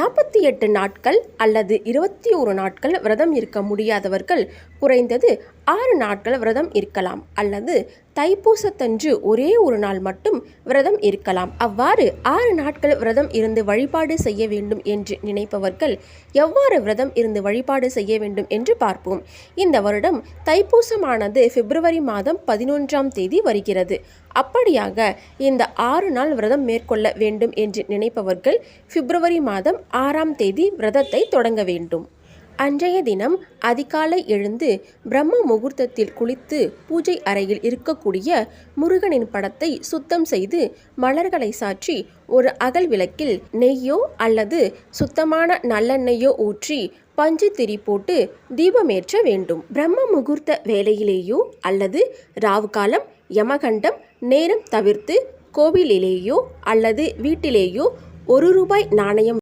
48 நாட்கள் அல்லது 21 நாட்கள் விரதம் இருக்க முடியாதவர்கள் குறைந்தது 6 நாட்கள் விரதம் இருக்கலாம் அல்லது தைப்பூசத்தன்று ஒரே ஒரு நாள் மட்டும் விரதம் இருக்கலாம். அவ்வாறு 6 நாட்கள் விரதம் இருந்து வழிபாடு செய்ய வேண்டும் என்று நினைப்பவர்கள் எவ்வாறு விரதம் இருந்து வழிபாடு செய்ய வேண்டும் என்று பார்ப்போம். இந்த வருடம் தைப்பூசமானது பிப்ரவரி மாதம் 11ஆம் தேதி வருகிறது. அப்படியாக இந்த 6 நாள் விரதம் மேற்கொள்ள வேண்டும் என்று நினைப்பவர்கள் பிப்ரவரி மாதம் 6ஆம் தேதி விரதத்தை தொடங்க வேண்டும். அன்றைய தினம் அதிகாலை எழுந்து பிரம்ம முகூர்த்தத்தில் குளித்து பூஜை அறையில் இருக்கக்கூடிய முருகனின் படத்தை சுத்தம் செய்து மலர்களை சாற்றி ஒரு அகல் விளக்கில் நெய்யோ அல்லது சுத்தமான நல்லெண்ணெய்யோ ஊற்றி பஞ்சு திரி போட்டு தீபமேற்ற வேண்டும். பிரம்ம முகூர்த்த வேளையிலேயோ அல்லது ராவு காலம் யமகண்டம் நேரம் தவிர்த்து கோவிலிலேயோ அல்லது வீட்டிலேயோ ₹1 நாணயம்